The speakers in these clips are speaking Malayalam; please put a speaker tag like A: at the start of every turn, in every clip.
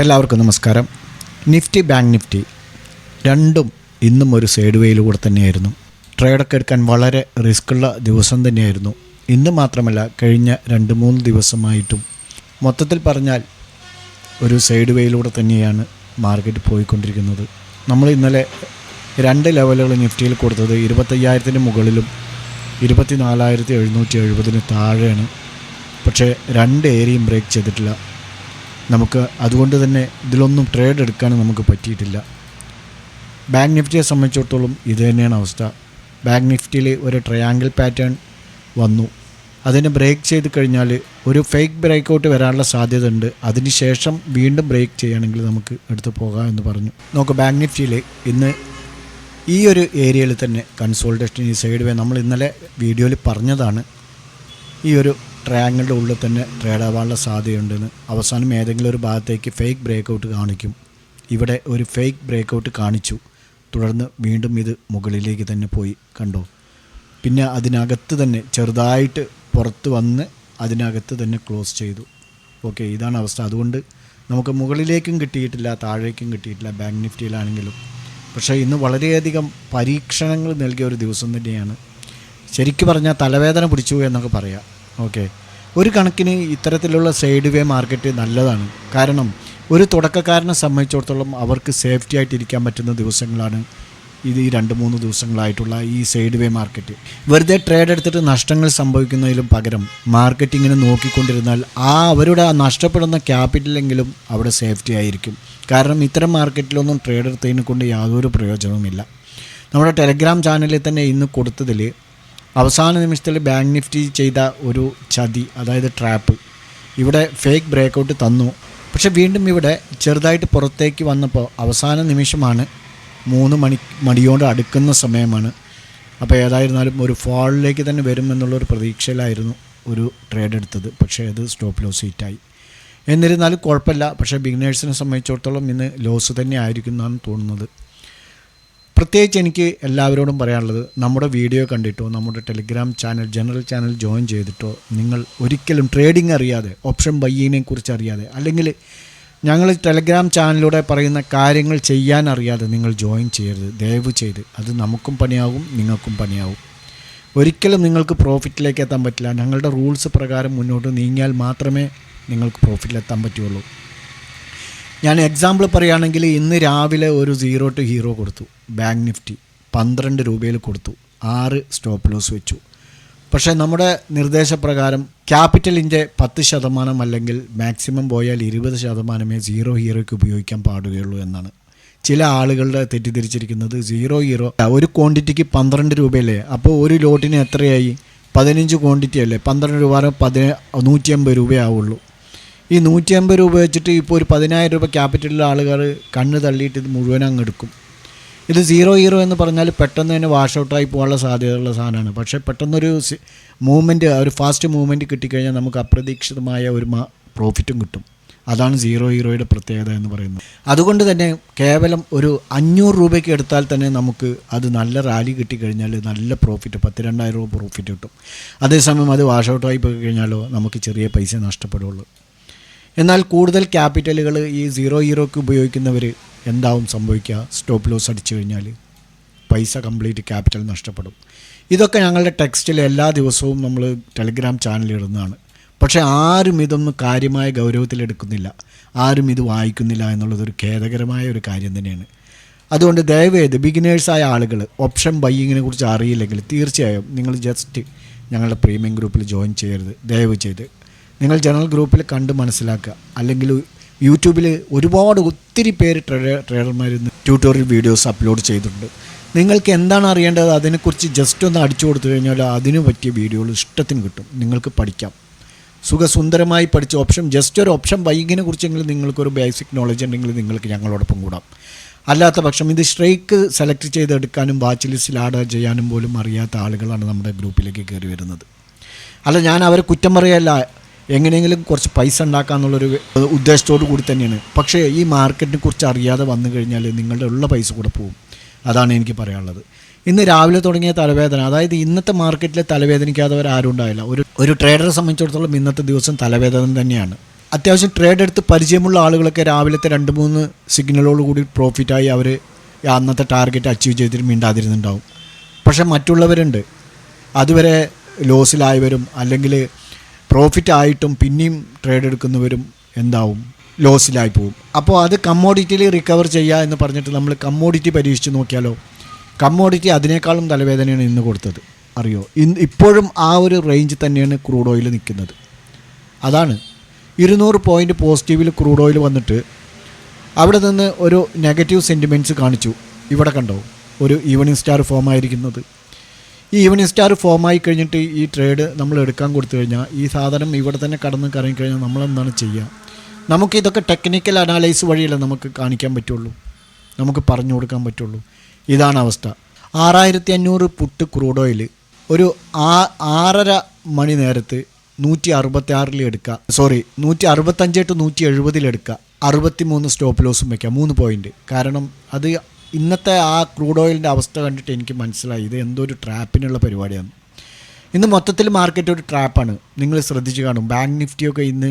A: എല്ലാവർക്കും നമസ്കാരം. നിഫ്റ്റി, ബാങ്ക് നിഫ്റ്റി രണ്ടും ഇന്നും ഒരു സൈഡ് വേയിലൂടെ തന്നെയായിരുന്നു. ട്രേഡൊക്കെ എടുക്കാൻ വളരെ റിസ്ക്കുള്ള ദിവസം തന്നെയായിരുന്നു. ഇന്ന് മാത്രമല്ല, കഴിഞ്ഞ 2-3 ദിവസമായിട്ടും മൊത്തത്തിൽ പറഞ്ഞാൽ ഒരു സൈഡ് വേയിലൂടെ തന്നെയാണ് മാർക്കറ്റ് പോയിക്കൊണ്ടിരിക്കുന്നത്. നമ്മൾ ഇന്നലെ 2 ലെവലുകൾ നിഫ്റ്റിയിൽ കൊടുത്തത് 25,000 മുകളിലും 24,770 താഴെയാണ്. പക്ഷേ 2 ഏരിയയും ബ്രേക്ക് ചെയ്തിട്ടില്ല. നമുക്ക് അതുകൊണ്ട് തന്നെ ഇതിലൊന്നും ട്രേഡ് എടുക്കാൻ നമുക്ക് പറ്റിയിട്ടില്ല. ബാങ്ക് നിഫ്റ്റിയെ സംബന്ധിച്ചിടത്തോളം ഇത് തന്നെയാണ് അവസ്ഥ. ബാങ്ക് നിഫ്റ്റിയിൽ ഒരു ട്രയാങ്കിൾ പാറ്റേൺ വന്നു. അതിനെ ബ്രേക്ക് ചെയ്ത് കഴിഞ്ഞാൽ ഒരു ഫേക്ക് ബ്രേക്കൗട്ട് വരാനുള്ള സാധ്യത ഉണ്ട്. അതിനുശേഷം വീണ്ടും ബ്രേക്ക് ചെയ്യുകയാണെങ്കിൽ നമുക്ക് എടുത്ത് പോകാം എന്ന് പറഞ്ഞു. നമുക്ക് ബാങ്ക് നിഫ്റ്റിയിൽ ഇന്ന് ഈ ഒരു ഏരിയയിൽ തന്നെ കൺസോൾട്ടേഷൻ, ഈ സൈഡ് വേ നമ്മൾ ഇന്നലെ വീഡിയോയിൽ പറഞ്ഞതാണ്. ഈ ഒരു ട്രയാങ്കിളുടെ ഉള്ളിൽ തന്നെ ട്രേഡ് ആവാനുള്ള സാധ്യതയുണ്ടെന്ന്. അവസാനം ഏതെങ്കിലും ഒരു ഭാഗത്തേക്ക് ഫേക്ക് ബ്രേക്കൗട്ട് കാണിക്കും. ഇവിടെ ഒരു ഫേക്ക് ബ്രേക്കൗട്ട് കാണിച്ചു. തുടർന്ന് വീണ്ടും ഇത് മുകളിലേക്ക് തന്നെ പോയി, കണ്ടോ. പിന്നെ അതിനകത്ത് തന്നെ ചെറുതായിട്ട് പുറത്ത് വന്ന് അതിനകത്ത് തന്നെ ക്ലോസ് ചെയ്തു. ഓക്കെ, ഇതാണ് അവസ്ഥ. അതുകൊണ്ട് നമുക്ക് മുകളിലേക്കും കിട്ടിയിട്ടില്ല, താഴേക്കും കിട്ടിയിട്ടില്ല ബാങ്ക് നിഫ്റ്റിയിലാണെങ്കിലും. പക്ഷേ ഇന്ന് വളരെയധികം പരീക്ഷണങ്ങൾ നൽകിയ ഒരു ദിവസം തന്നെയാണ്. ശരിക്കും പറഞ്ഞാൽ തലവേദന പിടിച്ചു എന്നൊക്കെ പറയാം. ഓക്കെ, ഒരു കണക്കിന് ഇത്തരത്തിലുള്ള സൈഡ് വേ മാർക്കറ്റ് നല്ലതാണ്. കാരണം ഒരു തുടക്കക്കാരനെ സംബന്ധിച്ചിടത്തോളം അവർക്ക് സേഫ്റ്റി ആയിട്ടിരിക്കാൻ പറ്റുന്ന ദിവസങ്ങളാണ് ഇത്. ഈ 2-3 ദിവസങ്ങളായിട്ടുള്ള ഈ സൈഡ് വേ മാർക്കറ്റ്. വെറുതെ ട്രേഡ് എടുത്തിട്ട് നഷ്ടങ്ങൾ സംഭവിക്കുന്നതിലും പകരം മാർക്കറ്റിങ്ങിനെ നോക്കിക്കൊണ്ടിരുന്നാൽ അവരുടെ നഷ്ടപ്പെടുന്ന ക്യാപിറ്റലെങ്കിലും അവിടെ സേഫ്റ്റി ആയിരിക്കും. കാരണം ഇത്തരം മാർക്കറ്റിലൊന്നും ട്രേഡ് എടുത്തതിനെ കൊണ്ട് യാതൊരു പ്രയോജനവുമില്ല. നമ്മുടെ ടെലഗ്രാം ചാനലിൽ തന്നെ ഇന്ന് കൊടുത്തതിൽ അവസാന നിമിഷത്തിൽ ബാങ്ക് നിഫ്റ്റി ചെയ്ത ഒരു ചതി, അതായത് ട്രാപ്പ്. ഇവിടെ ഫേക്ക് ബ്രേക്കൗട്ട് തന്നു. പക്ഷേ വീണ്ടും ഇവിടെ ചെറുതായിട്ട് പുറത്തേക്ക് വന്നപ്പോൾ അവസാന നിമിഷമാണ്, 3 മണിയോട് അടുക്കുന്ന സമയമാണ്. അപ്പോൾ ഏതായിരുന്നാലും ഒരു ഫാളിലേക്ക് തന്നെ വരുമെന്നുള്ളൊരു പ്രതീക്ഷയിലായിരുന്നു ഒരു ട്രേഡ് എടുത്തത്. പക്ഷേ അത് സ്റ്റോപ്പ് ലോസ് ഹിറ്റായി. എന്നിരുന്നാലും കുഴപ്പമില്ല. പക്ഷേ ബിഗിനേഴ്സിനെ സംബന്ധിച്ചിടത്തോളം ഇന്ന് ലോസ് തന്നെ ആയിരിക്കും എന്നാണ് തോന്നുന്നത്. പ്രത്യേകിച്ച് എനിക്ക് എല്ലാവരോടും പറയാനുള്ളത്, നമ്മുടെ വീഡിയോ കണ്ടിട്ടോ നമ്മുടെ Telegram channel, general channel join ചെയ്തിട്ടോ നിങ്ങൾ ഒരിക്കലും ട്രേഡിംഗ് അറിയാതെ, ഓപ്ഷൻ ബൈയിനെ കുറിച്ച് അറിയാതെ, അല്ലെങ്കിൽ ഞങ്ങൾ ടെലിഗ്രാം ചാനലിലൂടെ പറയുന്ന കാര്യങ്ങൾ ചെയ്യാൻ അറിയാതെ നിങ്ങൾ ജോയിൻ ചെയ്യരുത്, ദയവ് ചെയ്ത്. അത് നമുക്കും പണിയാകും, നിങ്ങൾക്കും പണിയാകും. ഒരിക്കലും നിങ്ങൾക്ക് പ്രോഫിറ്റിലേക്ക് എത്താൻ പറ്റില്ല. ഞങ്ങളുടെ റൂൾസ് പ്രകാരം മുന്നോട്ട് നീങ്ങിയാൽ മാത്രമേ നിങ്ങൾക്ക് പ്രോഫിറ്റിലെത്താൻ പറ്റുള്ളൂ. ഞാൻ എക്സാമ്പിൾ പറയുകയാണെങ്കിൽ, ഇന്ന് രാവിലെ ഒരു 0 to ഹീറോ കൊടുത്തു. ബാങ്ക് നിഫ്റ്റി 12 രൂപയിൽ കൊടുത്തു, 6 സ്റ്റോപ്പ് ലോസ് വെച്ചു. പക്ഷേ നമ്മുടെ നിർദ്ദേശപ്രകാരം ക്യാപിറ്റലിൻ്റെ 10% അല്ലെങ്കിൽ മാക്സിമം പോയാൽ 20% 0 ഹീറോയ്ക്ക് ഉപയോഗിക്കാൻ പാടുകയുള്ളൂ എന്നാണ്. ചില ആളുകളുടെ തെറ്റിദ്ധരിച്ചിരിക്കുന്നത് 0 ഹീറോ ഒരു ക്വാണ്ടിറ്റിക്ക് 12 രൂപയല്ലേ, അപ്പോൾ ഒരു ലോട്ടിന് എത്രയായി? 15 ക്വാണ്ടിറ്റി അല്ലേ, 12 രൂപ 150 രൂപയാവുള്ളൂ. ഈ 150 രൂപ വെച്ചിട്ട് ഇപ്പോൾ ഒരു 10,000 രൂപ ക്യാപിറ്റലിലെ ആളുകൾ കണ്ണ് തള്ളിയിട്ട് ഇത് മുഴുവൻ അങ്ങ് എടുക്കും. ഇത് 0 ഹീറോ എന്ന് പറഞ്ഞാൽ പെട്ടെന്ന് തന്നെ വാഷ് ഔട്ടായി പോകാനുള്ള സാധ്യതയുള്ള സാധനമാണ്. പക്ഷേ പെട്ടെന്നൊരു മൂവ്മെൻറ്റ്, ഒരു ഫാസ്റ്റ് മൂവ്മെൻറ്റ് കിട്ടിക്കഴിഞ്ഞാൽ നമുക്ക് അപ്രതീക്ഷിതമായ ഒരു പ്രോഫിറ്റും കിട്ടും. അതാണ് 0 ഹീറോയുടെ പ്രത്യേകത എന്ന് പറയുന്നത്. അതുകൊണ്ട് തന്നെ കേവലം ഒരു 500 രൂപയ്ക്ക് എടുത്താൽ തന്നെ നമുക്ക് അത് നല്ല റാലി കിട്ടിക്കഴിഞ്ഞാൽ നല്ല പ്രോഫിറ്റ്, 10,000-2,000 രൂപ പ്രോഫിറ്റ് കിട്ടും. അതേസമയം അത് വാഷ് ഔട്ടായി പോയി കഴിഞ്ഞാലോ നമുക്ക് ചെറിയ പൈസ നഷ്ടപ്പെടുള്ളൂ. എന്നാൽ കൂടുതൽ ക്യാപിറ്റലുകൾ ഈ 0 ഹീറോയ്ക്ക് ഉപയോഗിക്കുന്നവർ എന്താവും സംഭവിക്കുക? സ്റ്റോപ്പ് ലോസ് അടിച്ചു കഴിഞ്ഞാൽ പൈസ കംപ്ലീറ്റ് ക്യാപിറ്റൽ നഷ്ടപ്പെടും. ഇതൊക്കെ ഞങ്ങളുടെ ടെക്സ്റ്റിൽ എല്ലാ ദിവസവും നമ്മൾ ടെലിഗ്രാം ചാനലിൽ ഇടുന്നതാണ്. പക്ഷേ ആരും ഇതൊന്നും കാര്യമായ ഗൗരവത്തിലെടുക്കുന്നില്ല, ആരും ഇത് വായിക്കുന്നില്ല എന്നുള്ളതൊരു ഖേദകരമായ ഒരു കാര്യം തന്നെയാണ്. അതുകൊണ്ട് ദയവേത് ബിഗിനേഴ്സായ ആളുകൾ ഓപ്ഷൻ ബൈയിങ്ങിനെ കുറിച്ച് അറിയില്ലെങ്കിൽ തീർച്ചയായും നിങ്ങൾ ജസ്റ്റ് ഞങ്ങളുടെ പ്രീമിയം ഗ്രൂപ്പിൽ ജോയിൻ ചെയ്യരുത്, ദയവ് ചെയ്ത്. നിങ്ങൾ ജനറൽ ഗ്രൂപ്പിൽ കണ്ട് മനസ്സിലാക്കുക. അല്ലെങ്കിൽ യൂട്യൂബിൽ ഒത്തിരി പേര് ട്രേഡർമാർ ട്യൂട്ടോറിയൽ വീഡിയോസ് അപ്ലോഡ് ചെയ്തിട്ടുണ്ട്. നിങ്ങൾക്ക് എന്താണ് അറിയേണ്ടത് അതിനെക്കുറിച്ച് ജസ്റ്റ് ഒന്ന് അടിച്ചു കൊടുത്തു കഴിഞ്ഞാൽ അതിന് പറ്റിയ വീഡിയോകൾ ഇഷ്ടത്തിന് കിട്ടും. നിങ്ങൾക്ക് പഠിക്കാം, സുഖസുന്ദരമായി പഠിച്ച് ജസ്റ്റ് ഒരു ഓപ്ഷൻ ബൈയിങ്ങിനെ കുറിച്ചെങ്കിലും നിങ്ങൾക്കൊരു ബേസിക് നോളജ് ഉണ്ടെങ്കിൽ നിങ്ങൾക്ക് ഞങ്ങളോടൊപ്പം കൂടാം. അല്ലാത്ത പക്ഷം ഇത് സ്ട്രൈക്ക് സെലക്ട് ചെയ്തെടുക്കാനും വാച്ച് ലിസ്റ്റിൽ ആഡ് ചെയ്യാനും പോലും അറിയാത്ത ആളുകളാണ് നമ്മുടെ ഗ്രൂപ്പിലേക്ക് കയറി വരുന്നത്. അല്ല, ഞാൻ അവരെ കുറ്റം പറയല്ല, എങ്ങനെയെങ്കിലും കുറച്ച് പൈസ ഉണ്ടാക്കാമെന്നുള്ളൊരു ഉദ്ദേശത്തോടു കൂടി തന്നെയാണ്. പക്ഷേ ഈ മാർക്കറ്റിനെ കുറിച്ച് അറിയാതെ വന്നു കഴിഞ്ഞാൽ നിങ്ങളുടെ ഉള്ള പൈസ കൂടെ പോകും. അതാണ് എനിക്ക് പറയാനുള്ളത്. ഇന്ന് രാവിലെ തുടങ്ങിയ തലവേദന, അതായത് ഇന്നത്തെ മാർക്കറ്റിൽ തലവേദനിക്കാത്തവർ ആരും ഉണ്ടായില്ല. ഒരു ട്രേഡറെ സംബന്ധിച്ചിടത്തോളം ഇന്നത്തെ ദിവസം തലവേദന തന്നെയാണ്. അത്യാവശ്യം ട്രേഡ് എടുത്ത് പരിചയമുള്ള ആളുകളൊക്കെ രാവിലത്തെ 2-3 സിഗ്നലോട് കൂടി പ്രോഫിറ്റായി അവർ അന്നത്തെ ടാർഗറ്റ് അച്ചീവ് ചെയ്തിട്ട് മിണ്ടാതിരുന്നുണ്ടാവും. പക്ഷേ മറ്റുള്ളവരുണ്ട് അതുവരെ ലോസിലായവരും അല്ലെങ്കിൽ പ്രോഫിറ്റ് ആയിട്ടും പിന്നെയും ട്രേഡ് എടുക്കുന്നവരും എന്താവും, ലോസിലായി പോവും. അപ്പോൾ അത് കമ്മോഡിറ്റിയിൽ റിക്കവർ ചെയ്യുക എന്ന് പറഞ്ഞിട്ട് നമ്മൾ കമ്മോഡിറ്റി പരീക്ഷിച്ച് നോക്കിയാലോ, കമ്മോഡിറ്റി അതിനേക്കാളും തലവേദനയാണ് ഇന്ന് കൊടുത്തത്. അറിയോ, ഇപ്പോഴും ആ ഒരു റേഞ്ച് തന്നെയാണ് ക്രൂഡ് ഓയിൽ നിൽക്കുന്നത്. അതാണ് 200 പോയിൻ്റ് പോസിറ്റീവിൽ ക്രൂഡ് ഓയിൽ വന്നിട്ട് അവിടെ നിന്ന് ഒരു നെഗറ്റീവ് സെൻറ്റിമെൻറ്റ്സ് കാണിച്ചു. ഇവിടെ കണ്ടോ ഒരു ഈവനിങ് സ്റ്റാർ ഫോം ആയിരിക്കുന്നത്. ഈ ഈവനിങ് സ്റ്റാർ ഫോമായി കഴിഞ്ഞിട്ട് ഈ ട്രേഡ് നമ്മൾ എടുക്കാൻ കൊടുത്തു കഴിഞ്ഞാൽ ഈ സാധനം ഇവിടെ തന്നെ കടന്ന് കറങ്ങിക്കഴിഞ്ഞാൽ നമ്മളെന്താണ് ചെയ്യുക? നമുക്കിതൊക്കെ ടെക്നിക്കൽ അനാലൈസ് വഴിയല്ല നമുക്ക് കാണിക്കാൻ പറ്റുള്ളൂ, നമുക്ക് പറഞ്ഞു കൊടുക്കാൻ പറ്റുള്ളൂ. ഇതാണ് അവസ്ഥ. 6500 പുട്ട് ക്രൂഡ് ഓയിൽ ഒരു 6.5 മണി നേരത്ത് 166 എടുക്കുക, 165 to 170 എടുക്കുക, 63 സ്റ്റോപ്പ് ലോസും വയ്ക്കുക, 3 പോയിൻ്റ്. കാരണം അത് ഇന്നത്തെ ആ ക്രൂഡ് ഓയിലിൻ്റെ അവസ്ഥ കണ്ടിട്ട് എനിക്ക് മനസ്സിലായി ഇത് എന്തോ ഒരു ട്രാപ്പിനുള്ള പരിപാടിയാണ്. ഇന്ന് മൊത്തത്തിൽ മാർക്കറ്റ് ഒരു ട്രാപ്പാണ്. നിങ്ങൾ ശ്രദ്ധിച്ച് കാണും, ബാങ്ക് നിഫ്റ്റിയൊക്കെ ഇന്ന്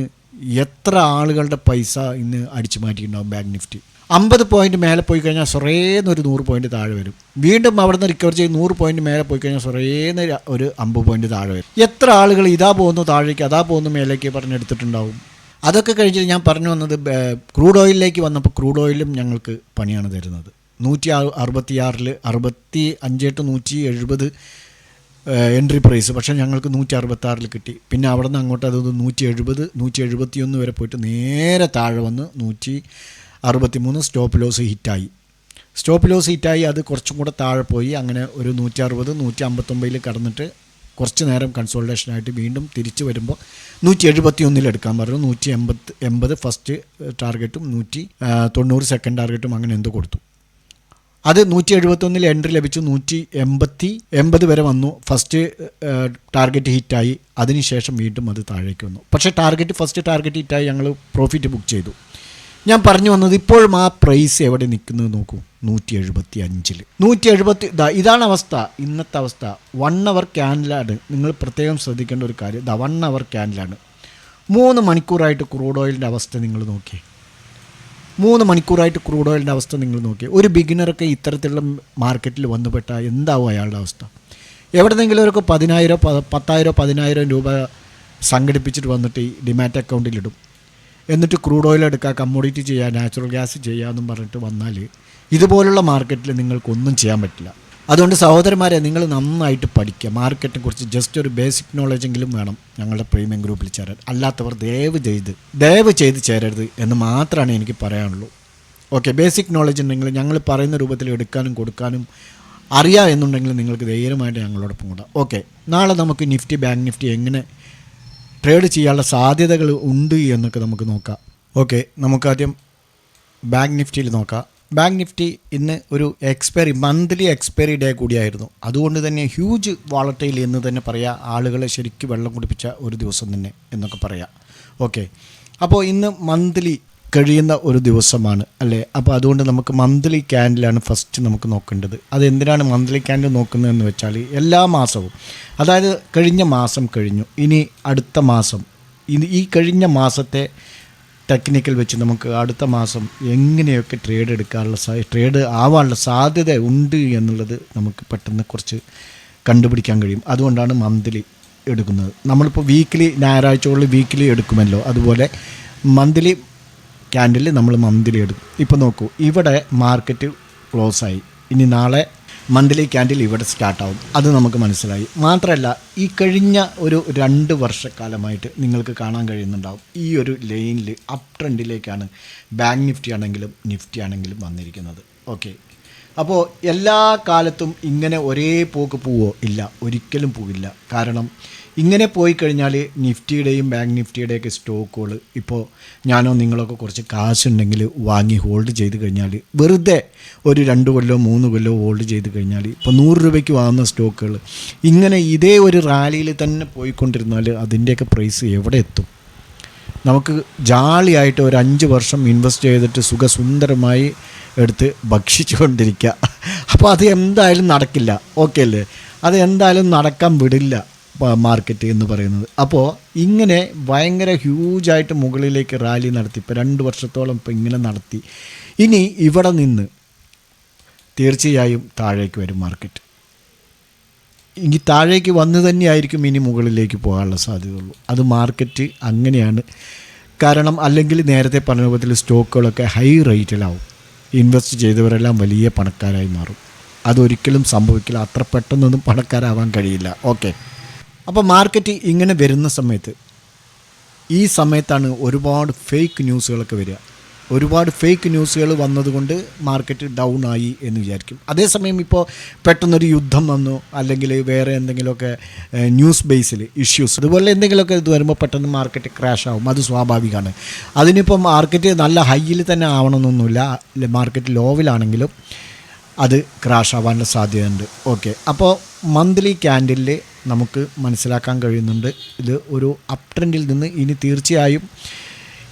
A: എത്ര ആളുകളുടെ പൈസ ഇന്ന് അടിച്ചു മാറ്റിയിട്ടുണ്ടാവും. ബാങ്ക് നിഫ്റ്റി 50 പോയിൻ്റ് മേലെ പോയി കഴിഞ്ഞാൽ സൊറേന്ന് ഒരു 100 പോയിൻ്റ് താഴെ വരും. വീണ്ടും അവിടെ നിന്ന് റിക്കവർ ചെയ്ത് 100 പോയിൻ്റ് മേലെ പോയി കഴിഞ്ഞാൽ സൊറേന്ന് ഒരു 50 പോയിൻ്റ് താഴെ വരും. എത്ര ആളുകൾ ഇതാ പോകുന്നു താഴേക്ക്, അതാ പോകുന്നു മേലേക്ക് പറഞ്ഞെടുത്തിട്ടുണ്ടാവും. അതൊക്കെ കഴിഞ്ഞിട്ട് ഞാൻ പറഞ്ഞു വന്നത് ക്രൂഡ് ഓയിലിലേക്ക് വന്നപ്പോൾ ക്രൂഡ് ഓയിലും ഞങ്ങൾക്ക് പണിയാണ് തരുന്നത്. 166 65 to 170 എൻട്രി പ്രൈസ്, പക്ഷേ ഞങ്ങൾക്ക് 166 കിട്ടി. പിന്നെ അവിടെ നിന്ന് അങ്ങോട്ട് അത് 170 171 വരെ പോയിട്ട് നേരെ താഴെ വന്ന് 163 സ്റ്റോപ്പ് ലോസ് ഹിറ്റായി. അത് കുറച്ചും കൂടെ താഴെ പോയി. അങ്ങനെ ഒരു 160 159 കടന്നിട്ട് കുറച്ച് നേരം കൺസോൾട്ടേഷനായിട്ട് വീണ്ടും തിരിച്ച് വരുമ്പോൾ 171 എടുക്കാൻ പറഞ്ഞു. 180 ഫസ്റ്റ് ടാർഗറ്റും 190 സെക്കൻഡ് ടാർഗറ്റും അങ്ങനെ എന്തോ കൊടുത്തു. അത് 171 എൻട്രി ലഭിച്ചു. 180 വരെ വന്നു. ഫസ്റ്റ് ടാർഗറ്റ് ഹിറ്റായി. അതിനുശേഷം വീണ്ടും അത് താഴേക്ക് വന്നു. പക്ഷേ ഫസ്റ്റ് ടാർഗറ്റ് ഹിറ്റായി, ഞങ്ങൾ പ്രോഫിറ്റ് ബുക്ക് ചെയ്തു. ഞാൻ പറഞ്ഞു വന്നത് ഇപ്പോഴും ആ പ്രൈസ് എവിടെ നിൽക്കുന്നത് നോക്കൂ, 175. ഇതാണ് അവസ്ഥ, ഇന്നത്തെ അവസ്ഥ. 1 അവർ ക്യാൻഡിലാണ്. നിങ്ങൾ പ്രത്യേകം ശ്രദ്ധിക്കേണ്ട ഒരു കാര്യം, 1 അവർ ക്യാൻഡിലാണ്. 3 മണിക്കൂറായിട്ട് ക്രൂഡ് ഓയിലിൻ്റെ അവസ്ഥ നിങ്ങൾ നോക്കിയേ. 3 മണിക്കൂറായിട്ട് ക്രൂഡ് ഓയിലിൻ്റെ അവസ്ഥ നിങ്ങൾ നോക്കിയേ. ഒരു ബിഗിനറൊക്കെ ഇത്തരത്തിലുള്ള മാർക്കറ്റിൽ വന്നുപെട്ടാൽ എന്താവും അയാളുടെ അവസ്ഥ? എവിടെന്നെങ്കിലും ഒരു 10,000 10,000 രൂപ സംഘടിപ്പിച്ചിട്ട് വന്നിട്ട് ഈ ഡിമാറ്റ് അക്കൗണ്ടിലിടും. എന്നിട്ട് ക്രൂഡ് ഓയിൽ എടുക്കുക, കമ്മോഡിറ്റി ചെയ്യുക, നാച്ചുറൽ ഗ്യാസ് ചെയ്യുക എന്നും പറഞ്ഞിട്ട് വന്നാൽ ഇതുപോലുള്ള മാർക്കറ്റിൽ നിങ്ങൾക്കൊന്നും ചെയ്യാൻ പറ്റില്ല. അതുകൊണ്ട് സഹോദരന്മാരെ, നിങ്ങൾ നന്നായിട്ട് പഠിക്കുക. മാർക്കറ്റിനെ കുറിച്ച് ജസ്റ്റ് ഒരു ബേസിക് നോളജെങ്കിലും വേണം ഞങ്ങളുടെ പ്രീമിയം ഗ്രൂപ്പിൽ ചേരാൻ. അല്ലാത്തവർ ദയവ് ചെയ്ത് ചേരരുത് എന്ന് മാത്രമാണ് എനിക്ക് പറയാനുള്ളൂ. ഓക്കെ, ബേസിക് നോളജ് ഉണ്ടെങ്കിൽ ഞങ്ങൾ പറയുന്ന രൂപത്തിൽ എടുക്കാനും കൊടുക്കാനും അറിയാം എന്നുണ്ടെങ്കിൽ നിങ്ങൾക്ക് ധൈര്യമായിട്ട് ഞങ്ങളോടൊപ്പം കൂടാം. ഓക്കെ, നാളെ നമുക്ക് ബാങ്ക് നിഫ്റ്റി എങ്ങനെ ട്രേഡ് ചെയ്യാനുള്ള സാധ്യതകൾ ഉണ്ട് എന്നൊക്കെ നമുക്ക് നോക്കാം. ഓക്കെ, നമുക്കാദ്യം ബാങ്ക് നിഫ്റ്റിയിൽ നോക്കാം. ബാങ്ക് നിഫ്റ്റി ഇന്ന് ഒരു മന്ത്ലി എക്സ്പയറി ഡേ കൂടിയായിരുന്നു. അതുകൊണ്ട് തന്നെ ഹ്യൂജ് വോളറ്റൈൽ എന്ന് തന്നെ പറയാം. ആളുകളെ ശരിക്കും വെള്ളം കുടിപ്പിച്ച ഒരു ദിവസം തന്നെ എന്നൊക്കെ പറയാം. ഓക്കെ, അപ്പോൾ ഇന്ന് മന്ത്ലി കഴിയുന്ന ഒരു ദിവസമാണ് അല്ലേ? അപ്പോൾ അതുകൊണ്ട് നമുക്ക് മന്ത്ലി ക്യാൻഡിലാണ് ഫസ്റ്റ് നമുക്ക് നോക്കേണ്ടത്. അതെന്തിനാണ് മന്ത്ലി ക്യാൻഡിൽ നോക്കുന്നതെന്ന് വെച്ചാൽ എല്ലാ മാസവും, അതായത് കഴിഞ്ഞ മാസം കഴിഞ്ഞു, ഇനി അടുത്ത മാസം, ഈ കഴിഞ്ഞ മാസത്തെ ടെക്നിക്കൽ വെച്ച് നമുക്ക് അടുത്ത മാസം എങ്ങനെയൊക്കെ ട്രേഡ് ആവാനുള്ള സാധ്യത ഉണ്ട് എന്നുള്ളത് നമുക്ക് പെട്ടെന്ന് കുറച്ച് കണ്ടുപിടിക്കാൻ കഴിയും. അതുകൊണ്ടാണ് മന്ത്ലി എടുക്കുന്നത്. നമ്മളിപ്പോൾ ഞായറാഴ്ചകളിൽ വീക്കിലി എടുക്കുമല്ലോ, അതുപോലെ മന്ത്ലി ക്യാൻഡിൽ നമ്മൾ മന്ത്ലി എടുക്കും. ഇപ്പോൾ നോക്കൂ, ഇവിടെ മാർക്കറ്റ് ക്ലോസായി. ഇനി നാളെ മന്ത്ലി ക്യാൻഡിൽ ഇവിടെ സ്റ്റാർട്ടാവും. അത് നമുക്ക് മനസ്സിലായി. മാത്രമല്ല, ഈ കഴിഞ്ഞ ഒരു 2 വർഷക്കാലമായിട്ട് നിങ്ങൾക്ക് കാണാൻ കഴിയുന്നുണ്ടാവും, ഈ ഒരു ലൈനിൽ അപ്പ് ട്രെൻഡിലേക്കാണ് ബാങ്ക് നിഫ്റ്റി ആണെങ്കിലും വന്നിരിക്കുന്നത്. ഓക്കെ, അപ്പോൾ എല്ലാ കാലത്തും ഇങ്ങനെ ഒരേ പോക്ക് പോവോ? ഇല്ല, ഒരിക്കലും പോകില്ല. കാരണം ഇങ്ങനെ പോയി കഴിഞ്ഞാൽ നിഫ്റ്റിയുടെയും ബാങ്ക് നിഫ്റ്റിയുടെയൊക്കെ സ്റ്റോക്കുകൾ ഇപ്പോൾ ഞാനോ നിങ്ങളൊക്കെ കുറച്ച് കാശുണ്ടെങ്കിൽ വാങ്ങി ഹോൾഡ് ചെയ്ത് കഴിഞ്ഞാൽ, വെറുതെ ഒരു 2 കൊല്ലോ 3 കൊല്ലോ ഹോൾഡ് ചെയ്ത് കഴിഞ്ഞാൽ, ഇപ്പോൾ 100 രൂപയ്ക്ക് വാങ്ങുന്ന സ്റ്റോക്കുകൾ ഇങ്ങനെ ഇതേ ഒരു റാലിയിൽ തന്നെ പോയിക്കൊണ്ടിരുന്നാൽ അതിൻ്റെയൊക്കെ പ്രൈസ് എവിടെ എത്തും? നമുക്ക് ജാളിയായിട്ട് ഒരു 5 വർഷം ഇൻവെസ്റ്റ് ചെയ്തിട്ട് സുഖസുന്ദരമായി എടുത്ത് ഭക്ഷിച്ചു കൊണ്ടിരിക്കുക. അപ്പോൾ അത് എന്തായാലും നടക്കില്ല. ഓക്കെ അല്ലേ? അത് എന്തായാലും നടക്കാൻ വിടില്ല. മാർക്കറ്റ് എന്ന് പറയുന്നത്. അപ്പോൾ ഇങ്ങനെ ഭയങ്കര ഹ്യൂജായിട്ട് മുകളിലേക്ക് റാലി നടത്തി, ഇപ്പോൾ 2 വർഷത്തോളം ഇപ്പോൾ ഇങ്ങനെ നടത്തി. ഇനി ഇവിടെ നിന്ന് തീർച്ചയായും താഴേക്ക് വരും മാർക്കറ്റ്. ഇനി താഴേക്ക് വന്ന് തന്നെയായിരിക്കും ഇനി മുകളിലേക്ക് പോകാനുള്ള സാധ്യതയുള്ളൂ. അത് മാർക്കറ്റ് അങ്ങനെയാണ്. കാരണം അല്ലെങ്കിൽ നേരത്തെ പറഞ്ഞ രൂപത്തിൽ സ്റ്റോക്കുകളൊക്കെ ഹൈ റേറ്റിലാവും. ഇൻവെസ്റ്റ് ചെയ്തവരെല്ലാം വലിയ പണക്കാരായി മാറും. അതൊരിക്കലും സംഭവിക്കില്ല. അത്ര പെട്ടെന്നൊന്നും പണക്കാരാവാൻ കഴിയില്ല. ഓക്കെ, അപ്പോൾ മാർക്കറ്റ് ഇങ്ങനെ വരുന്ന സമയത്ത്, ഈ സമയത്താണ് ഒരുപാട് ഫേക്ക് ന്യൂസുകളൊക്കെ വരിക. ഒരുപാട് ഫേക്ക് ന്യൂസുകൾ വന്നതുകൊണ്ട് മാർക്കറ്റ് ഡൗൺ ആയി എന്ന് വിചാരിക്കും. അതേസമയം ഇപ്പോൾ പെട്ടെന്നൊരു യുദ്ധം വന്നു, അല്ലെങ്കിൽ വേറെ എന്തെങ്കിലുമൊക്കെ ന്യൂസ് ബേസിൽ ഇഷ്യൂസ്, അതുപോലെ എന്തെങ്കിലുമൊക്കെ ഇത് വരുമ്പോൾ പെട്ടെന്ന് മാർക്കറ്റ് ക്രാഷ് ആവും. അത് സ്വാഭാവികമാണ്. അതിനിപ്പോൾ മാർക്കറ്റ് നല്ല ഹൈയിൽ തന്നെ ആവണമെന്നൊന്നുമില്ല. മാർക്കറ്റ് ലോവിലാണെങ്കിലും അത് ക്രാഷ് ആവാനുള്ള സാധ്യതയുണ്ട്. ഓക്കെ, അപ്പോൾ മന്ത്ലി ക്യാൻഡിലിൽ നമുക്ക് മനസ്സിലാക്കാൻ കഴിയുന്നുണ്ട് ഇത് ഒരു അപ് ട്രെൻഡിൽ നിന്ന് ഇനി തീർച്ചയായും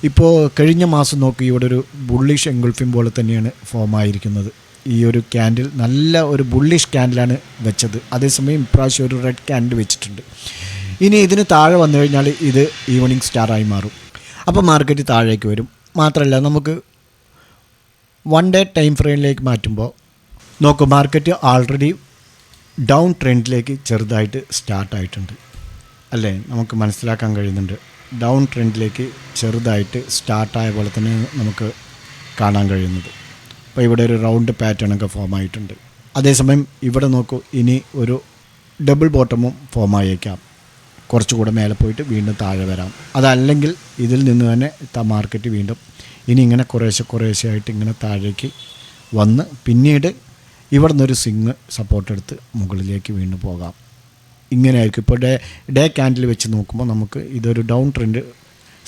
A: ഇപ്പോൾ കഴിഞ്ഞ മാസം നോക്കി ഇവിടെ ഒരു ബുള്ളിഷ് എൻഗൾഫിംഗ് പോലെ തന്നെയാണ് ഫോം ആയിരിക്കുന്നത്. ഈ ഒരു ക്യാൻഡിൽ നല്ല ഒരു ബുള്ളിഷ് ക്യാൻഡിലാണ് വെച്ചത്. അതേസമയം ഇപ്രാവശ്യം ഒരു റെഡ് ക്യാൻഡിൽ വെച്ചിട്ടുണ്ട്. ഇനി ഇതിന് താഴെ വന്നു കഴിഞ്ഞാൽ ഇത് ഈവനിങ് സ്റ്റാറായി മാറും. അപ്പോൾ മാർക്കറ്റ് താഴേക്ക് വരും. മാത്രമല്ല നമുക്ക് 1 ഡേ ടൈം ഫ്രെയിമിലേക്ക് മാറ്റുമ്പോൾ നോക്കൂ, മാർക്കറ്റ് ആൾറെഡി ഡൗൺ ട്രെൻഡിലേക്ക് ചെറുതായിട്ട് സ്റ്റാർട്ടായിട്ടുണ്ട് അല്ലേ? നമുക്ക് മനസ്സിലാക്കാൻ കഴിയുന്നുണ്ട്. ഡൗൺ ട്രെൻഡിലേക്ക് ചെറുതായിട്ട് സ്റ്റാർട്ടായ പോലെ തന്നെ നമുക്ക് കാണാൻ കഴിയുന്നത്. അപ്പോൾ ഇവിടെ ഒരു റൗണ്ട് പാറ്റേണൊക്കെ ഫോം ആയിട്ടുണ്ട്. അതേസമയം ഇവിടെ നോക്കൂ, ഇനി ഒരു ഡബിൾ ബോട്ടമും ഫോം ആയേക്കാം. കുറച്ചുകൂടെ മേലെ പോയിട്ട് വീണ്ടും താഴെ വരാം. അതല്ലെങ്കിൽ ഇതിൽ നിന്ന് തന്നെ മാർക്കറ്റ് വീണ്ടും ഇനി ഇങ്ങനെ കുറേശ്ശെ ഇങ്ങനെ താഴേക്ക് വന്ന് പിന്നീട് ഇവിടെ നിന്നൊരു സിങ് സപ്പോർട്ട് എടുത്ത് മുകളിലേക്ക് വീണ്ടും പോകാം. ഇങ്ങനെയായിരിക്കും. ഇപ്പോൾ ഡേ ക്യാൻഡിൽ വെച്ച് നോക്കുമ്പോൾ നമുക്ക് ഇതൊരു ഡൗൺ ട്രെൻഡ്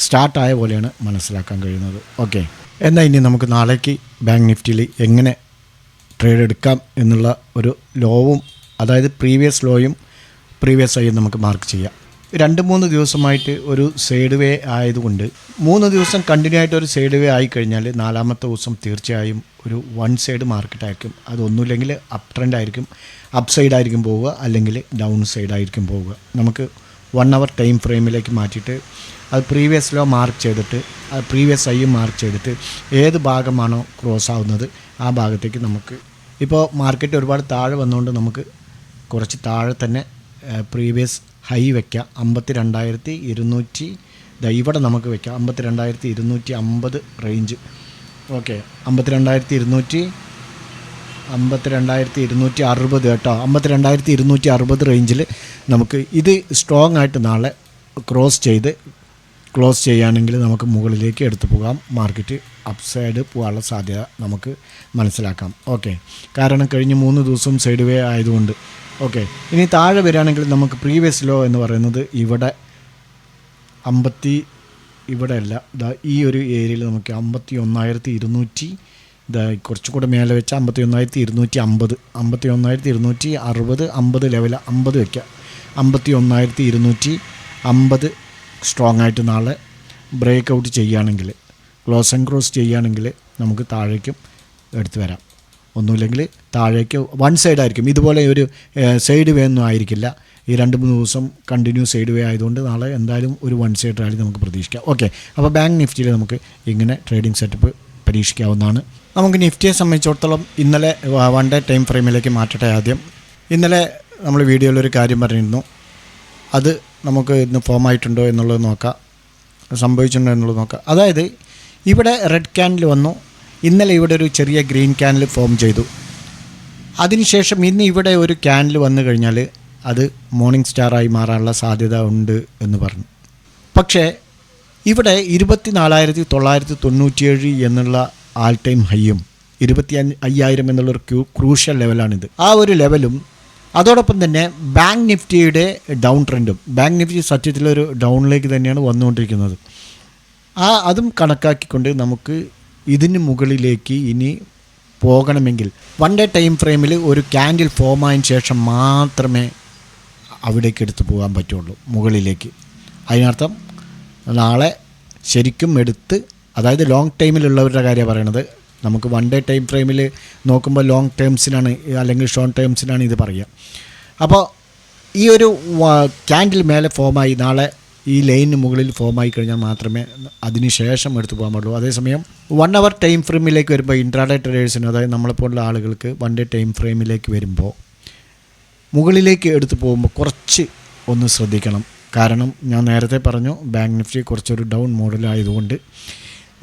A: സ്റ്റാർട്ടായ പോലെയാണ് മനസ്സിലാക്കാൻ കഴിയുന്നത്. ഓക്കെ, എന്നാൽ ഇനി നമുക്ക് നാളേക്ക് ബാങ്ക് നിഫ്റ്റിയിൽ എങ്ങനെ ട്രേഡ് എടുക്കാം എന്നുള്ള ഒരു ലോവും, അതായത് പ്രീവിയസ് ലോയും പ്രീവിയസ് ആയും നമുക്ക് മാർക്ക് ചെയ്യാം. 2-3 ദിവസമായിട്ട് ഒരു സൈഡ് വേ ആയതുകൊണ്ട് 3 ദിവസം കണ്ടിന്യൂ ആയിട്ട് ഒരു സൈഡ് വേ ആയിക്കഴിഞ്ഞാൽ 4-ാമത്തെ ദിവസം തീർച്ചയായും ഒരു 1 സൈഡ് മാർക്കറ്റ് ആയിരിക്കും. അതൊന്നുമില്ലെങ്കിൽ അപ് ട്രെൻഡ് ആയിരിക്കും, അപ്പ് സൈഡായിരിക്കും പോവുക, അല്ലെങ്കിൽ ഡൗൺ സൈഡായിരിക്കും പോവുക. നമുക്ക് 1 അവർ ടൈം ഫ്രെയിമിലേക്ക് മാറ്റിയിട്ട് അത് പ്രീവിയസ് ലോ മാർക്ക് ചെയ്തിട്ട് അത് പ്രീവിയസ് ഐയും മാർക്ക് ചെയ്തിട്ട് ഏത് ഭാഗമാണോ ക്രോസ് ആവുന്നത് ആ ഭാഗത്തേക്ക് നമുക്ക്, ഇപ്പോൾ മാർക്കറ്റ് ഒരുപാട് താഴെ വന്നുകൊണ്ട് നമുക്ക് കുറച്ച് താഴെ തന്നെ പ്രീവിയസ് ഹൈ വയ്ക്കാം. 52,200 ഇവിടെ നമുക്ക് വയ്ക്കാം. 52,250 റേഞ്ച്. ഓക്കെ, 52,260 കേട്ടോ. 52,260 റേഞ്ചിൽ നമുക്ക് ഇത് സ്ട്രോങ് ആയിട്ട് നാളെ ക്ലോസ് ചെയ്യുകയാണെങ്കിൽ നമുക്ക് മുകളിലേക്ക് എടുത്തു പോകാം. മാർക്കറ്റ് അപ്പ് സൈഡ് പോകാനുള്ള സാധ്യത നമുക്ക് മനസ്സിലാക്കാം. ഓക്കെ, കാരണം കഴിഞ്ഞ 3 ദിവസം സൈഡ് വേ ആയതുകൊണ്ട്. ഓക്കെ, ഇനി താഴെ വരികയാണെങ്കിൽ നമുക്ക് പ്രീവിയസ് ലോ എന്ന് പറയുന്നത് ഇവിടെ ഇവിടെ അല്ല, ഇതാ ഈ ഒരു ഏരിയയിൽ നമുക്ക് 51,200, ഇതാ കുറച്ചുകൂടെ മേലെ വെച്ച 51,250, 51,260, 50 ലെവൽ 50 വയ്ക്കുക. 51,250 സ്ട്രോങ് ആയിട്ട് നാളെ ബ്രേക്ക് ഔട്ട് ചെയ്യുകയാണെങ്കിൽ, ക്രോസ് ചെയ്യുകയാണെങ്കിൽ നമുക്ക് താഴേക്കും എടുത്തു വരാം. ഒന്നുമില്ലെങ്കിൽ താഴേക്ക് 1 സൈഡായിരിക്കും. ഇതുപോലെ ഒരു സൈഡ് വേ ഒന്നും ആയിരിക്കില്ല. ഈ 2-3 ദിവസം കണ്ടിന്യൂ സൈഡ് വേ ആയതുകൊണ്ട് നാളെ എന്തായാലും ഒരു 1 സൈഡ് റാലി നമുക്ക് പ്രതീക്ഷിക്കാം. ഓക്കെ, അപ്പോൾ ബാങ്ക് നിഫ്റ്റിയിൽ നമുക്ക് ഇങ്ങനെ ട്രേഡിംഗ് സെറ്റപ്പ് പരീക്ഷിക്കാവുന്നതാണ്. നമുക്ക് നിഫ്റ്റിയെ സംബന്ധിച്ചിടത്തോളം ഇന്നലെ 1 ഡേ ടൈം ഫ്രെയിമിലേക്ക് മാറ്റട്ടെ. ആദ്യം ഇന്നലെ നമ്മൾ വീഡിയോയിലൊരു കാര്യം പറഞ്ഞിരുന്നു, അത് നമുക്ക് ഇന്ന് ഫോം ആയിട്ടുണ്ടോ എന്നുള്ളത് നോക്കാം, സംഭവിച്ചിട്ടുണ്ടോ എന്നുള്ളത് നോക്കാം. അതായത് ഇവിടെ റെഡ് ക്യാൻഡിൽ വന്നു, ഇന്നലെ ഇവിടെ ഒരു ചെറിയ ഗ്രീൻ ക്യാൻഡിൽ ഫോം ചെയ്തു. അതിനുശേഷം ഇന്ന് ഇവിടെ ഒരു ക്യാൻഡിൽ വന്നു കഴിഞ്ഞാൽ അത് മോർണിംഗ് സ്റ്റാറായി മാറാനുള്ള സാധ്യത ഉണ്ട് എന്ന് പറഞ്ഞു. പക്ഷേ ഇവിടെ 24,997 എന്നുള്ള ആൾ ടൈം ഹൈയും 25,000 എന്നുള്ളൊരു ക്രൂഷ്യൽ ലെവലാണിത്. ആ ഒരു ലെവലും അതോടൊപ്പം തന്നെ ബാങ്ക് നിഫ്റ്റിയുടെ ഡൗൺ ട്രെൻഡും, ബാങ്ക് നിഫ്റ്റി സത്യത്തിലൊരു ഡൗണിലേക്ക് തന്നെയാണ് വന്നുകൊണ്ടിരിക്കുന്നത്. അതും കണക്കാക്കിക്കൊണ്ട് നമുക്ക് ഇതിന് മുകളിലേക്ക് ഇനി പോകണമെങ്കിൽ 1 ഡേ ടൈം ഫ്രെയിമിൽ ഒരു ക്യാൻഡിൽ ഫോം ആയതിനു ശേഷം മാത്രമേ അവിടേക്ക് എടുത്തു പോകാൻ പറ്റുള്ളൂ മുകളിലേക്ക്. അതിനർത്ഥം നാളെ ശരിക്കും എടുത്ത്, അതായത് ലോങ് ടൈമിലുള്ളവരുടെ കാര്യമാണ് പറയണത്. നമുക്ക് 1 ഡേ ടൈം ഫ്രെയിമിൽ നോക്കുമ്പോൾ ലോങ് ടേംസിനാണ് അല്ലെങ്കിൽ ഷോർട്ട് ടേംസിനാണ് ഇത് പറയുക. അപ്പോൾ ഈ ഒരു ക്യാൻഡിൽ മേലെ ഫോമായി നാളെ ഈ ലൈനിന് മുകളിൽ ഫോമായി കഴിഞ്ഞാൽ മാത്രമേ അതിന് ശേഷം എടുത്തു പോകാൻ പാടുള്ളൂ. അതേസമയം 1 അവർ ടൈം ഫ്രെയിമിലേക്ക് വരുമ്പോൾ ഇൻട്രാഡേ ട്രേഡേഴ്സിന്, അതായത് നമ്മളെപ്പോലുള്ള ആളുകൾക്ക് 1 ഡേ ടൈം ഫ്രെയിമിലേക്ക് വരുമ്പോൾ മുകളിലേക്ക് എടുത്തു പോകുമ്പോൾ കുറച്ച് ഒന്ന് ശ്രദ്ധിക്കണം. കാരണം ഞാൻ നേരത്തെ പറഞ്ഞു ബാങ്ക് നിഫ്റ്റി കുറച്ചൊരു ഡൗൺ മോഡലായതുകൊണ്ട്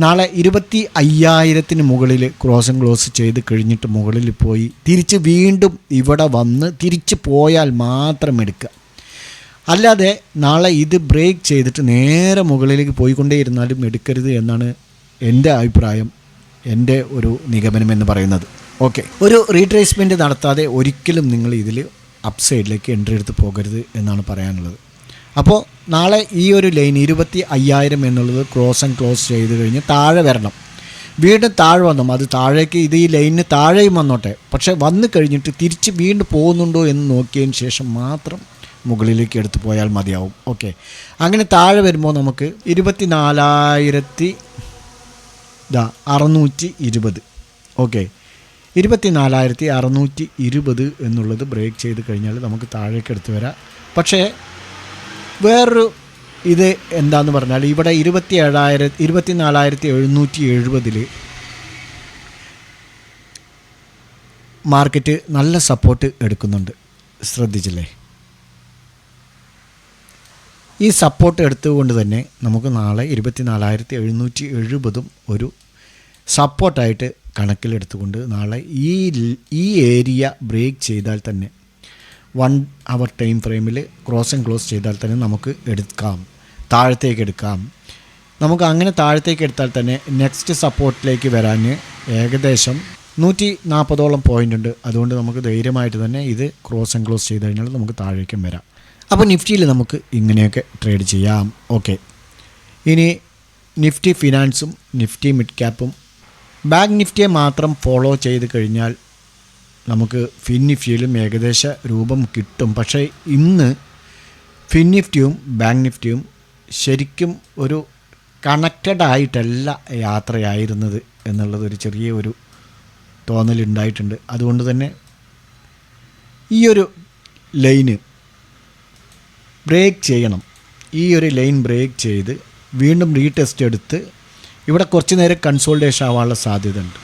A: നാളെ 25,000 മുകളിൽ ക്ലോസ് ചെയ്ത് കഴിഞ്ഞിട്ട് മുകളിൽ പോയി തിരിച്ച് വീണ്ടും ഇവിടെ വന്ന് തിരിച്ച് പോയാൽ മാത്രം എടുക്കുക. അല്ലാതെ നാളെ ഇത് ബ്രേക്ക് ചെയ്തിട്ട് നേരെ മുകളിലേക്ക് പോയിക്കൊണ്ടേയിരുന്നാലും എടുക്കരുത് എന്നാണ് എൻ്റെ അഭിപ്രായം, എൻ്റെ ഒരു നിഗമനം എന്ന് പറയുന്നത്. ഓക്കെ, ഒരു റീട്രേസ്മെൻറ്റ് നടത്താതെ ഒരിക്കലും നിങ്ങൾ ഇതിൽ അപ്സൈഡിലേക്ക് എൻട്രി എടുത്ത് പോകരുത് എന്നാണ് പറയാനുള്ളത്. അപ്പോൾ നാളെ ഈ ഒരു ലൈൻ 25,000 എന്നുള്ളത് ക്ലോസ് ചെയ്ത് കഴിഞ്ഞ് താഴെ വരണം. വീണ്ടും താഴെ വന്നു, അത് താഴേക്ക് ഇത് ഈ ലൈനിന് താഴെയും വന്നോട്ടെ, പക്ഷേ വന്നു കഴിഞ്ഞിട്ട് തിരിച്ച് വീണ്ടും പോകുന്നുണ്ടോ എന്ന് നോക്കിയതിന് ശേഷം മാത്രം മുകളിലേക്ക് എടുത്തു പോയാൽ മതിയാവും. ഓക്കെ, അങ്ങനെ താഴെ വരുമ്പോൾ നമുക്ക് 24,620 ഓക്കെ 24,620 എന്നുള്ളത് ബ്രേക്ക് ചെയ്ത് കഴിഞ്ഞാൽ നമുക്ക് താഴേക്ക് എടുത്ത് വരാം. പക്ഷേ വേറൊരു ഇത് എന്താണെന്ന് പറഞ്ഞാൽ ഇവിടെ 24,770 മാർക്കറ്റ് നല്ല സപ്പോർട്ട് എടുക്കുന്നുണ്ട്, ശ്രദ്ധിച്ചില്ലേ? ഈ സപ്പോർട്ട് എടുത്തുകൊണ്ട് തന്നെ നമുക്ക് നാളെ 24,770 ഒരു സപ്പോർട്ടായിട്ട് കണക്കിലെടുത്തുകൊണ്ട് നാളെ ഈ ഏരിയ ബ്രേക്ക് ചെയ്താൽ തന്നെ 1 അവർ ടൈം ഫ്രെയിമിൽ ക്ലോസ് ചെയ്താൽ തന്നെ നമുക്ക് എടുക്കാം, താഴത്തേക്ക് എടുക്കാം. നമുക്ക് അങ്ങനെ താഴത്തേക്ക് എടുത്താൽ തന്നെ നെക്സ്റ്റ് സപ്പോർട്ടിലേക്ക് വരാൻ ഏകദേശം 140ഓളം പോയിൻ്റ് ഉണ്ട്. അതുകൊണ്ട് നമുക്ക് ധൈര്യമായിട്ട് തന്നെ ഇത് ക്ലോസ് ചെയ്ത് കഴിഞ്ഞാൽ നമുക്ക് താഴേക്കും വരാം. അപ്പോൾ നിഫ്റ്റിയിൽ നമുക്ക് ഇങ്ങനെയൊക്കെ ട്രേഡ് ചെയ്യാം. ഓക്കെ, ഇനി നിഫ്റ്റി ഫിനാൻസും നിഫ്റ്റി മിഡ് ക്യാപ്പും ബാങ്ക് നിഫ്റ്റിയെ മാത്രം ഫോളോ ചെയ്ത് കഴിഞ്ഞാൽ നമുക്ക് ഫിൻ നിഫ്റ്റിയിലും ഏകദേശ രൂപം കിട്ടും. പക്ഷേ ഇന്ന് ഫിൻ നിഫ്റ്റിയും ബാങ്ക് നിഫ്റ്റിയും ശരിക്കും ഒരു കണക്റ്റഡ് ആയിട്ടല്ല യാത്രയായിരുന്നത് എന്നുള്ളതൊരു ചെറിയ ഒരു തോന്നലുണ്ടായിട്ടുണ്ട്. അതുകൊണ്ട് തന്നെ ഈ ഒരു ലൈന് ബ്രേക്ക് ചെയ്യണം. ഈ ഒരു ലൈൻ ബ്രേക്ക് ചെയ്ത് വീണ്ടും റീടെസ്റ്റ് എടുത്ത് ഇവിടെ കുറച്ച് നേരം കൺസോൾട്ടേഷൻ ആവാനുള്ള സാധ്യത ഉണ്ട്.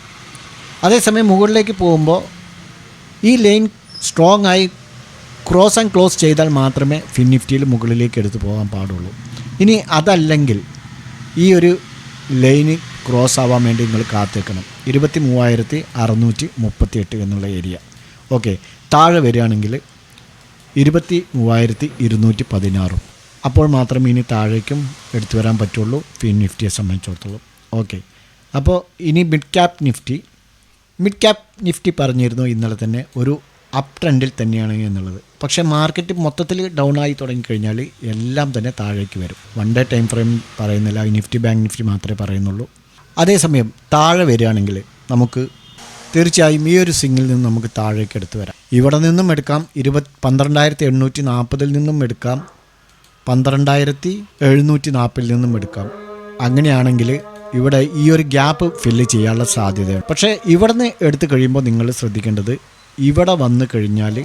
A: അതേസമയം മുകളിലേക്ക് പോകുമ്പോൾ ഈ ലൈൻ സ്ട്രോങ് ആയി ക്ലോസ് ചെയ്താൽ മാത്രമേ ഫിൻ നിഫ്റ്റിയിൽ മുകളിലേക്ക് എടുത്ത് പോകാൻ പാടുള്ളൂ. ഇനി അതല്ലെങ്കിൽ ഈ ഒരു ലൈന് ക്രോസ് ആവാൻ വേണ്ടി നിങ്ങൾ കാത്തിരിക്കണം. 23,638 എന്നുള്ള ഏരിയ. ഓക്കെ, താഴെ വരികയാണെങ്കിൽ 23,216 അപ്പോൾ മാത്രമേ ഇനി താഴേക്കും എടുത്തു വരാൻ പറ്റുള്ളൂ ഫിൻ നിഫ്റ്റിയെ സംബന്ധിച്ചിടത്തോളം. ഓക്കെ, അപ്പോൾ ഇനി മിഡ് ക്യാപ്പ് നിഫ്റ്റി പറഞ്ഞിരുന്നു ഇന്നലെ തന്നെ ഒരു അപ്പ് ട്രെൻഡിൽ തന്നെയാണ് എന്നുള്ളത്. പക്ഷേ മാർക്കറ്റ് മൊത്തത്തിൽ ഡൗൺ ആയി തുടങ്ങിക്കഴിഞ്ഞാൽ എല്ലാം തന്നെ താഴേക്ക് വരും. 1 ഡേ ടൈം ഫ്രെയിം പറയുന്നില്ല, നിഫ്റ്റി ബാങ്ക് നിഫ്റ്റി മാത്രമേ പറയുന്നുള്ളൂ. അതേസമയം താഴെ വരികയാണെങ്കിൽ നമുക്ക് തീർച്ചയായും ഈ ഒരു സിംഗിൽ നിന്ന് നമുക്ക് താഴേക്ക് എടുത്ത് വരാം. ഇവിടെ നിന്നും എടുക്കാം, 12,840 നിന്നും എടുക്കാം, 12,740 നിന്നും എടുക്കാം. അങ്ങനെയാണെങ്കിൽ ഇവിടെ ഈ ഒരു ഗ്യാപ്പ് ഫില്ല് ചെയ്യാനുള്ള സാധ്യതയാണ്. പക്ഷേ ഇവിടെ നിന്ന് എടുത്തു കഴിയുമ്പോൾ നിങ്ങൾ ശ്രദ്ധിക്കേണ്ടത് ഇവിടെ വന്നു കഴിഞ്ഞാൽ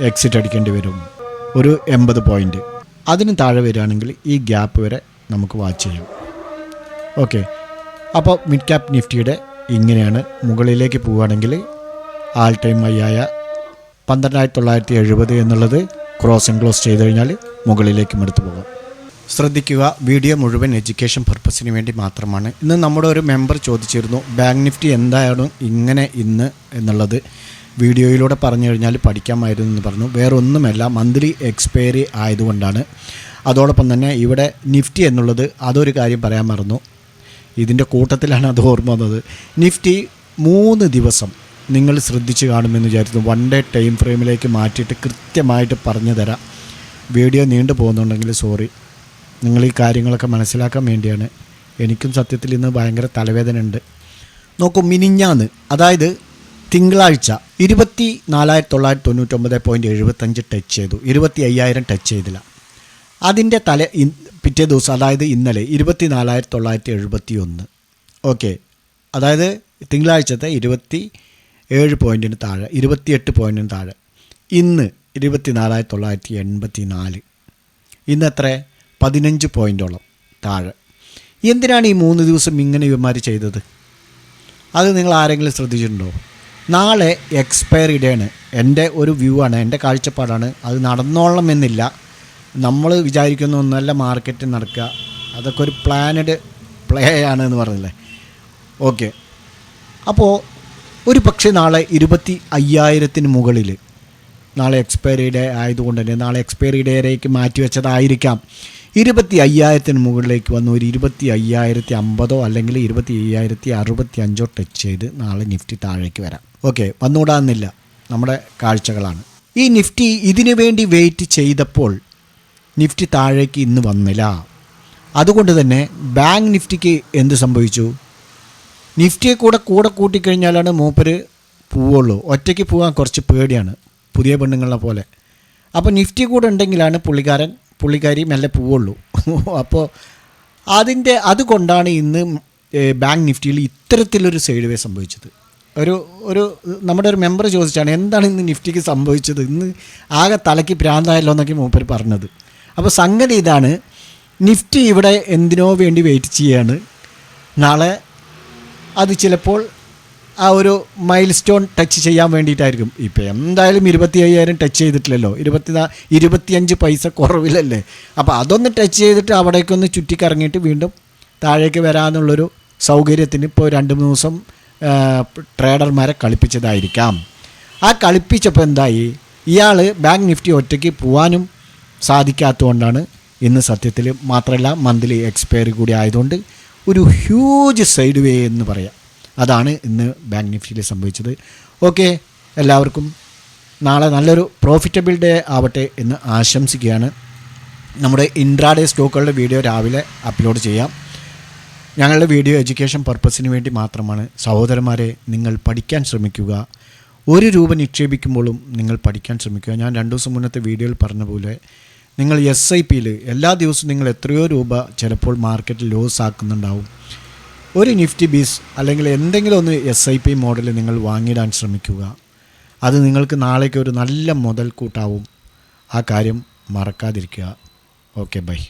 A: എക്സിറ്റ് അടിക്കേണ്ടി വരും ഒരു 80 പോയിൻ്റ്. അതിന് താഴെ വരികയാണെങ്കിൽ ഈ ഗ്യാപ്പ് വരെ നമുക്ക് വാച്ച് ചെയ്യാം. ഓക്കെ, അപ്പോൾ മിഡ് ക്യാപ്പ് നിഫ്റ്റിയുടെ ഇങ്ങനെയാണ്. മുകളിലേക്ക് പോവുകയാണെങ്കിൽ ആൾ ടൈം ഹൈയായ 12,970 എന്നുള്ളത് ക്ലോസ് ചെയ്ത് കഴിഞ്ഞാൽ മുകളിലേക്കും എടുത്തു പോകാം. ശ്രദ്ധിക്കുക, വീഡിയോ മുഴുവൻ എഡ്യൂക്കേഷൻ പർപ്പസിന് വേണ്ടി മാത്രമാണ്. ഇന്ന് നമ്മുടെ ഒരു മെമ്പർ ചോദിച്ചിരുന്നു ബാങ്ക് നിഫ്റ്റി എന്തായാലും ഇങ്ങനെ ഇന്ന് എന്നുള്ളത് വീഡിയോയിലൂടെ പറഞ്ഞു കഴിഞ്ഞാൽ പഠിക്കാമായിരുന്നു എന്ന് പറഞ്ഞു. വേറെ ഒന്നുമല്ല, മന്ത്ലി എക്സ്പയറി ആയതുകൊണ്ടാണ്. അതോടൊപ്പം തന്നെ ഇവിടെ നിഫ്റ്റി എന്നുള്ളത് അതൊരു കാര്യം പറയാൻ മറന്നു, ഇതിൻ്റെ കൂട്ടത്തിലാണ് അത് ഓർമ്മ വന്നത്. നിഫ്റ്റി 3 ദിവസം നിങ്ങൾ ശ്രദ്ധിച്ച് കാണുമെന്ന് വിചാരിക്കുന്നു. 1 ഡേ ടൈം ഫ്രെയിമിലേക്ക് മാറ്റിയിട്ട് കൃത്യമായിട്ട് പറഞ്ഞു തരാം. വീഡിയോ നീണ്ടു പോകുന്നുണ്ടെങ്കിൽ സോറി, നിങ്ങൾ ഈ കാര്യങ്ങളൊക്കെ മനസ്സിലാക്കാൻ വേണ്ടിയാണ്. എനിക്കും സത്യത്തിൽ ഇന്ന് ഭയങ്കര തലവേദന ഉണ്ട്. നോക്കൂ, മിനിഞ്ഞാന്ന് അതായത് തിങ്കളാഴ്ച 24,999.75 ടച്ച് ചെയ്തു, 25,000 ടച്ച് ചെയ്തില്ല. അതിൻ്റെ പിറ്റേ ദിവസം അതായത് ഇന്നലെ 24,971. ഓക്കെ, അതായത് തിങ്കളാഴ്ചത്തെ 27 പോയിൻറ്റിന് താഴെ, 28 പോയിൻറ്റിന് താഴെ. ഇന്ന് 24,984. ഇന്നെത്ര 15 പോയിൻറ്റോളം താഴെ. എന്തിനാണ് ഈ 3 ദിവസം ഇങ്ങനെ ഇവന്മാർ ചെയ്തത്? അത് നിങ്ങൾ ആരെങ്കിലും ശ്രദ്ധിച്ചിട്ടുണ്ടോ? നാളെ എക്സ്പയറി ഡേ ആണ്. എൻ്റെ ഒരു വ്യൂ ആണ്, എൻ്റെ കാഴ്ചപ്പാടാണ്. അത് നടന്നോളണമെന്നില്ല. നമ്മൾ വിചാരിക്കുന്ന ഒന്നല്ല മാർക്കറ്റ് നടക്കുക. അതൊക്കെ ഒരു പ്ലാനഡ് പ്ലേ ആണ് എന്ന് പറഞ്ഞില്ലേ? ഓക്കെ. അപ്പോൾ ഒരു പക്ഷേ നാളെ 25,000 മുകളിൽ, നാളെ എക്സ്പയറി ഡേ ആയതുകൊണ്ട് തന്നെ നാളെ എക്സ്പയറി ഡേയിലേക്ക് മാറ്റി വെച്ചതായിരിക്കാം, 25,000 മുകളിലേക്ക് വന്ന് ഒരു 25,050 അല്ലെങ്കിൽ 25,065 ടച്ച് ചെയ്ത് നാളെ നിഫ്റ്റി താഴേക്ക് വരാം. ഓക്കെ, വന്നുകൂടാന്നില്ല, നമ്മുടെ കാഴ്ചകളാണ്. ഈ നിഫ്റ്റി ഇതിനു വേണ്ടി വെയിറ്റ് ചെയ്തപ്പോൾ നിഫ്റ്റി താഴേക്ക് ഇന്ന് വന്നില്ല. അതുകൊണ്ട് തന്നെ ബാങ്ക് നിഫ്റ്റിക്ക് എന്ത് സംഭവിച്ചു? നിഫ്റ്റിയെ കൂടെ കൂട്ടിക്കഴിഞ്ഞാലാണ് മൂപ്പര് പോവുള്ളൂ. ഒറ്റയ്ക്ക് പോകാൻ കുറച്ച് പേടിയാണ്, പുതിയ പെണ്ണുങ്ങളെ പോലെ. അപ്പോൾ നിഫ്റ്റി കൂടെ ഉണ്ടെങ്കിലാണ് പുള്ളിക്കാരി മെല്ലെ പോവുള്ളൂ. അപ്പോൾ അതുകൊണ്ടാണ് ഇന്ന് ബാങ്ക് നിഫ്റ്റിയിൽ ഇത്തരത്തിലൊരു സൈഡ് വേ സംഭവിച്ചത്. ഒരു നമ്മുടെ ഒരു മെമ്പർ ചോദിച്ചാണ് എന്താണ് ഇന്ന് നിഫ്റ്റിക്ക് സംഭവിച്ചത്, ഇന്ന് ആകെ തലയ്ക്ക് ഭ്രാന്തായല്ലോ എന്നൊക്കെ മൂപ്പർ പറഞ്ഞത്. അപ്പോൾ സംഗതി ഇതാണ്, നിഫ്റ്റി ഇവിടെ എന്തിനോ വേണ്ടി വെയിറ്റ് ചെയ്യാണ്. നാളെ അത് ചിലപ്പോൾ ആ ഒരു മൈൽ സ്റ്റോൺ ടച്ച് ചെയ്യാൻ വേണ്ടിയിട്ടായിരിക്കും. ഇപ്പോൾ എന്തായാലും 25,000 ടച്ച് ചെയ്തിട്ടില്ലല്ലോ, 25 പൈസ കുറവില്ലല്ലേ. അപ്പോൾ അതൊന്ന് ടച്ച് ചെയ്തിട്ട് അവിടേക്കൊന്ന് ചുറ്റിക്കറങ്ങിയിട്ട് വീണ്ടും താഴേക്ക് വരാമെന്നുള്ളൊരു സൗകര്യത്തിന് ഇപ്പോൾ 2-3 ദിവസം ട്രേഡർമാരെ കളിപ്പിച്ചതായിരിക്കാം. ആ കളിപ്പിച്ചപ്പോൾ എന്തായി, ഇയാൾ ബാങ്ക് നിഫ്റ്റി ഒറ്റയ്ക്ക് പോകാനും സാധിക്കാത്തതുകൊണ്ടാണ് ഇന്ന് സത്യത്തിൽ, മാത്രമല്ല മന്ത്ലി എക്സ്പയറി കൂടി ആയതുകൊണ്ട് ഒരു ഹ്യൂജ് സൈഡ് വേ എന്ന് പറയാം. അതാണ് ഇന്ന് ബാങ്ക് നിഫ്റ്റിയിൽ സംഭവിച്ചത്. ഓക്കെ, എല്ലാവർക്കും നാളെ നല്ലൊരു പ്രോഫിറ്റബിൾ ഡേ ആവട്ടെ എന്ന് ആശംസിക്കുകയാണ്. നമ്മുടെ ഇൻട്രാഡേ സ്റ്റോക്കുകളുടെ വീഡിയോ രാവിലെ അപ്ലോഡ് ചെയ്യാം. ഞങ്ങളുടെ വീഡിയോ എഡ്യൂക്കേഷൻ പർപ്പസിന് വേണ്ടി മാത്രമാണ്. സഹോദരന്മാരെ, നിങ്ങൾ പഠിക്കാൻ ശ്രമിക്കുക. 1 രൂപ നിക്ഷേപിക്കുമ്പോഴും നിങ്ങൾ പഠിക്കാൻ ശ്രമിക്കുക. ഞാൻ 2 ദിവസം മുന്നത്തെ വീഡിയോയിൽ പറഞ്ഞ പോലെ നിങ്ങൾ SIPയിൽ എല്ലാ ദിവസവും നിങ്ങൾ എത്രയോ രൂപ ചിലപ്പോൾ മാർക്കറ്റിൽ ലോസ് ആക്കുന്നുണ്ടാവും. ഒരു നിഫ്റ്റി ബീസ് അല്ലെങ്കിൽ എന്തെങ്കിലും ഒന്ന് SIP മോഡൽ നിങ്ങൾ വാങ്ങിയിടാൻ ശ്രമിക്കുക. അത് നിങ്ങൾക്ക് നാളേക്ക് ഒരു നല്ല മുതൽക്കൂട്ടാവും. ആ കാര്യം മറക്കാതിരിക്കുക. Okay, by.